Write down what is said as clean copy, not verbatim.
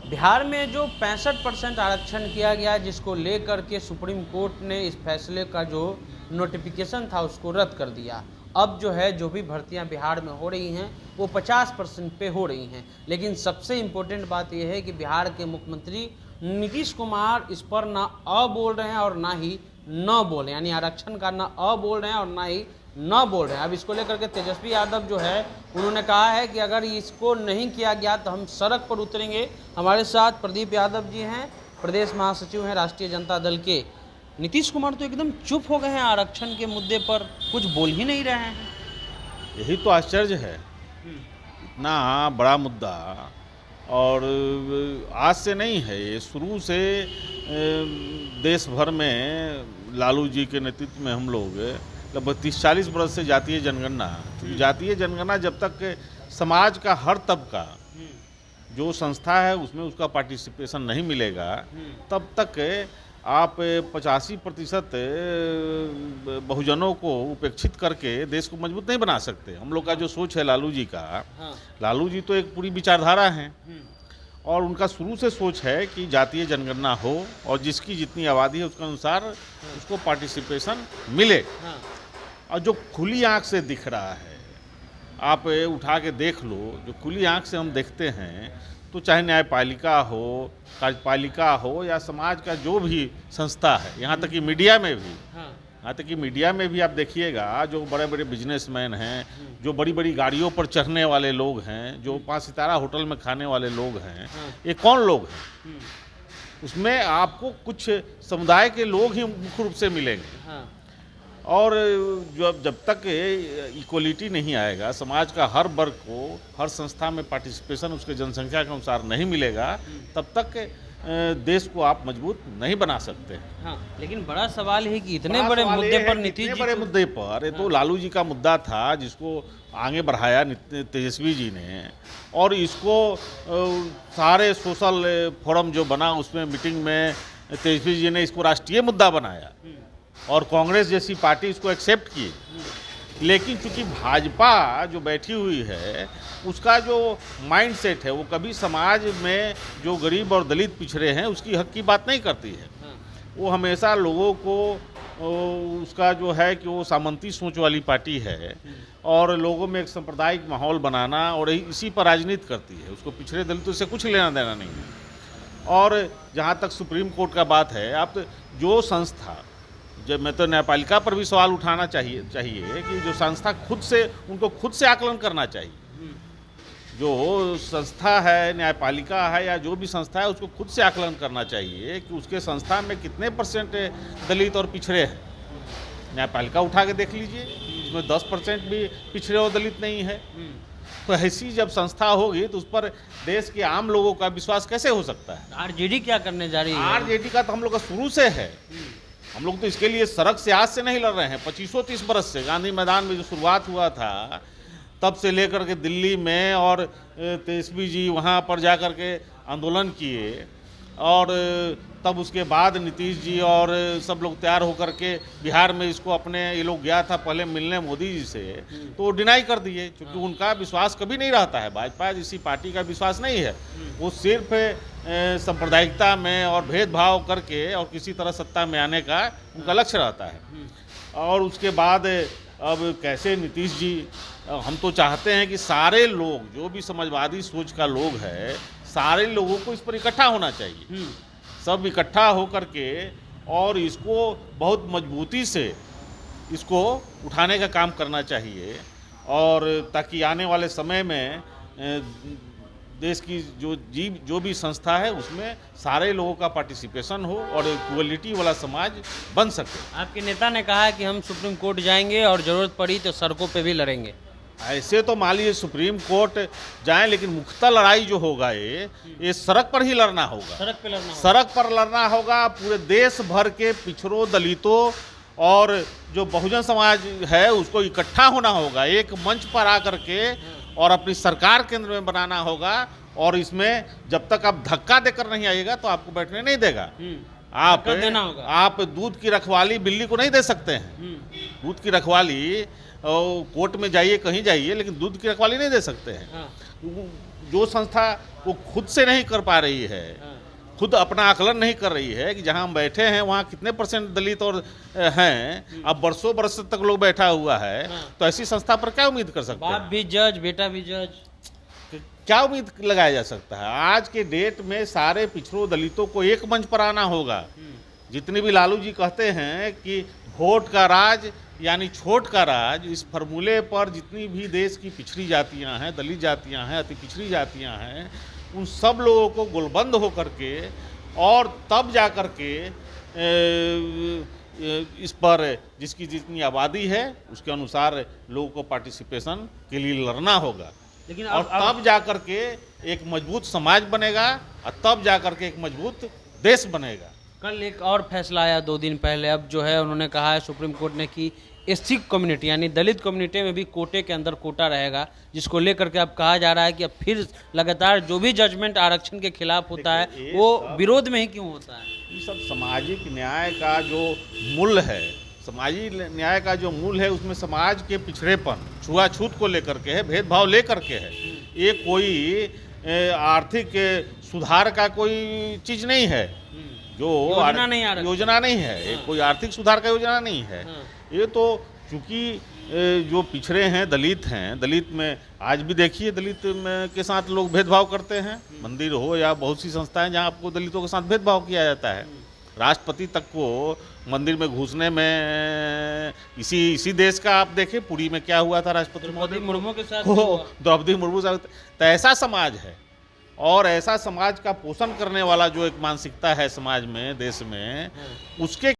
बिहार में जो 65% आरक्षण किया गया, जिसको लेकर के सुप्रीम कोर्ट ने इस फैसले का जो नोटिफिकेशन था उसको रद्द कर दिया। अब जो है जो भी भर्तियां बिहार में हो रही हैं वो 50% पे हो रही हैं। लेकिन सबसे इम्पोर्टेंट बात यह है कि बिहार के मुख्यमंत्री नीतीश कुमार इस पर ना अ बोल रहे हैं और ना ही न बोल रहे हैं, यानी आरक्षण का ना अ बोल रहे हैं और ना ही न बोल रहे हैं। अब इसको लेकर के तेजस्वी यादव जो है उन्होंने कहा है कि अगर इसको नहीं किया गया तो हम सड़क पर उतरेंगे। हमारे साथ प्रदीप यादव जी हैं, प्रदेश महासचिव हैं राष्ट्रीय जनता दल के। नीतीश कुमार तो एकदम चुप हो गए हैं, आरक्षण के मुद्दे पर कुछ बोल ही नहीं रहे हैं। यही तो आश्चर्य है, इतना बड़ा मुद्दा। और आज से नहीं है, ये शुरू से देश भर में लालू जी के नेतृत्व में हम लोग लगभग 30-40 बरस से जातीय जनगणना, जातीय जनगणना जब तक समाज का हर तबका जो संस्था है उसमें उसका पार्टिसिपेशन नहीं मिलेगा, तब तक आप 85% बहुजनों को उपेक्षित करके देश को मजबूत नहीं बना सकते। हम लोग का जो सोच है लालू जी का, लालू जी तो एक पूरी विचारधारा है और उनका शुरू से सोच है कि जातीय जनगणना हो और जिसकी जितनी आबादी है उसके अनुसार उसको पार्टिसिपेशन मिले। और जो खुली आंख से दिख रहा है, आप उठा के देख लो, जो खुली आंख से हम देखते हैं, तो चाहे न्यायपालिका हो, कार्यपालिका हो या समाज का जो भी संस्था है, यहाँ तक कि मीडिया में भी, यहाँ तक कि मीडिया में भी आप देखिएगा, जो बड़े बड़े बिजनेसमैन हैं, जो बड़ी बड़ी गाड़ियों पर चढ़ने वाले लोग हैं, जो 5 सितारा होटल में खाने वाले लोग हैं, ये कौन लोग हैं? उसमें आपको कुछ समुदाय के लोग ही मुख्य रूप से मिलेंगे। और जब तक इक्वलिटी नहीं आएगा, समाज का हर वर्ग को हर संस्था में पार्टिसिपेशन उसके जनसंख्या के अनुसार नहीं मिलेगा, तब तक देश को आप मजबूत नहीं बना सकते। लेकिन बड़ा सवाल है कि इतने बड़े मुद्दे पर नीतीश जी, बड़े मुद्दे पर, ये तो लालू जी का मुद्दा था जिसको आगे बढ़ाया तेजस्वी जी ने, और इसको सारे सोशल फोरम जो बना उसमें मीटिंग में तेजस्वी जी ने इसको राष्ट्रीय मुद्दा बनाया और कांग्रेस जैसी पार्टी इसको एक्सेप्ट की। लेकिन चूंकि भाजपा जो बैठी हुई है उसका जो माइंडसेट है वो कभी समाज में जो गरीब और दलित पिछड़े हैं उसकी हक की बात नहीं करती है। वो हमेशा लोगों को उसका जो है कि वो सामंती सोच वाली पार्टी है और लोगों में एक सांप्रदायिक माहौल बनाना और इसी पर राजनीति करती है। उसको पिछड़े दलितों से कुछ लेना देना नहीं है। और जहाँ तक सुप्रीम कोर्ट का बात है, आप जो संस्था, जब मैं तो न्यायपालिका पर भी सवाल उठाना चाहिए कि जो संस्था खुद से, उनको खुद से आकलन करना चाहिए। जो संस्था है, न्यायपालिका है या जो भी संस्था है, उसको खुद से आकलन करना चाहिए कि उसके संस्था में कितने % दलित और पिछड़े हैं। न्यायपालिका उठा के देख लीजिए, उसमें 10% भी पिछड़े और दलित नहीं है। तो ऐसी जब संस्था होगी तो उस पर देश के आम लोगों का विश्वास कैसे हो सकता है? आरजेडी क्या करने जा रही है? आरजेडी का तो हम लोग का शुरू से है। हम लोग तो इसके लिए सड़क से आज से नहीं लड़ रहे हैं, 25-30 बरस से गांधी मैदान में जो शुरुआत हुआ था तब से लेकर के दिल्ली में, और तेजस्वी जी वहां पर जा कर के आंदोलन किए, और तब उसके बाद नीतीश जी और सब लोग तैयार होकर के बिहार में इसको अपने, ये लोग गया था पहले मिलने मोदी जी से, तो वो डिनाई कर दिए क्योंकि उनका विश्वास कभी नहीं रहता है। भाजपा जैसी पार्टी का विश्वास नहीं है, वो सिर्फ सांप्रदायिकता में और भेदभाव करके और किसी तरह सत्ता में आने का उनका लक्ष्य रहता है। और उसके बाद अब कैसे नीतीश जी, हम तो चाहते हैं कि सारे लोग, जो भी समाजवादी सोच का लोग है, सारे लोगों को इस पर इकट्ठा होना चाहिए। सब इकट्ठा होकर के और इसको बहुत मजबूती से इसको उठाने का काम करना चाहिए, और ताकि आने वाले समय में देश की जो भी संस्था है उसमें सारे लोगों का पार्टिसिपेशन हो और इक्वलिटी वाला समाज बन सके। आपके नेता ने कहा है कि हम सुप्रीम कोर्ट जाएंगे और ज़रूरत पड़ी तो सड़कों पे भी लड़ेंगे। ऐसे तो मान लीजिए सुप्रीम कोर्ट जाएं, लेकिन मुख्यतः लड़ाई जो होगा ये सड़क पर ही लड़ना होगा। सड़क पर लड़ना होगा। पूरे देश भर के पिछड़ों, दलितों और जो बहुजन समाज है उसको इकट्ठा होना होगा, एक मंच पर आकर के, और अपनी सरकार केंद्र में बनाना होगा। और इसमें जब तक आप धक्का देकर नहीं आइएगा तो आपको बैठने नहीं देगा। आप दूध की रखवाली बिल्ली को नहीं दे सकते हैं। दूध की रखवाली कोर्ट में जाइए, कहीं जाइए, लेकिन दूध की रखवाली नहीं दे सकते हैं। जो संस्था वो खुद से नहीं कर पा रही है, खुद अपना आकलन नहीं कर रही है कि जहां हम बैठे हैं वहां कितने परसेंट दलित और हैं। अब बरसों बरस तक लोग बैठा हुआ है, तो ऐसी संस्था पर क्या उम्मीद कर सकते बाप हैं? भी जज, बेटा भी जज। क्या उम्मीद लगाया जा सकता है? आज के डेट में सारे पिछड़ों दलितों को एक मंच पर आना होगा। जितनी भी लालू जी कहते हैं कि वोट का राज यानी छोट का राज, इस फॉर्मूले पर जितनी भी देश की पिछड़ी जातियां हैं, दलित जातियां हैं, अति पिछड़ी जातियां हैं, उन सब लोगों को गोलबंद हो करके और तब जा कर के इस पर जिसकी जितनी आबादी है उसके अनुसार लोगों को पार्टिसिपेशन के लिए लड़ना होगा। लेकिन और तब जा कर के एक मजबूत समाज बनेगा और तब जा कर के एक मजबूत देश बनेगा। कल एक और फैसला आया 2 दिन पहले, अब जो है उन्होंने कहा है सुप्रीम कोर्ट ने कि एससी कम्युनिटी यानी दलित कम्युनिटी में भी कोटे के अंदर कोटा रहेगा, जिसको लेकर के अब कहा जा रहा है कि अब फिर लगातार जो भी जजमेंट आरक्षण के खिलाफ होता है वो विरोध में ही क्यों होता है? ये सब सामाजिक न्याय का जो मूल है, सामाजिक न्याय का जो मूल है उसमें समाज के पिछड़ेपन, छुआछूत को लेकर के है, भेदभाव लेकर के है। ये कोई आर्थिक सुधार का कोई चीज नहीं है, जो योजना नहीं है, ये कोई आर्थिक सुधार का योजना नहीं है। ये तो चूंकि जो पिछड़े हैं, दलित में आज भी देखिए दलित में के साथ लोग भेदभाव करते हैं। मंदिर हो या बहुत सी संस्थाएं जहां आपको दलितों के साथ भेदभाव किया जाता है। राष्ट्रपति तक को मंदिर में घुसने में इसी देश का आप देखें, पुरी में क्या हुआ था राष्ट्रपति द्रौपदी मुर्मू के साथ, द्रौपदी मुर्मू साथ। तो ऐसा समाज है और ऐसा समाज का पोषण करने वाला जो एक मानसिकता है समाज में, देश में, उसके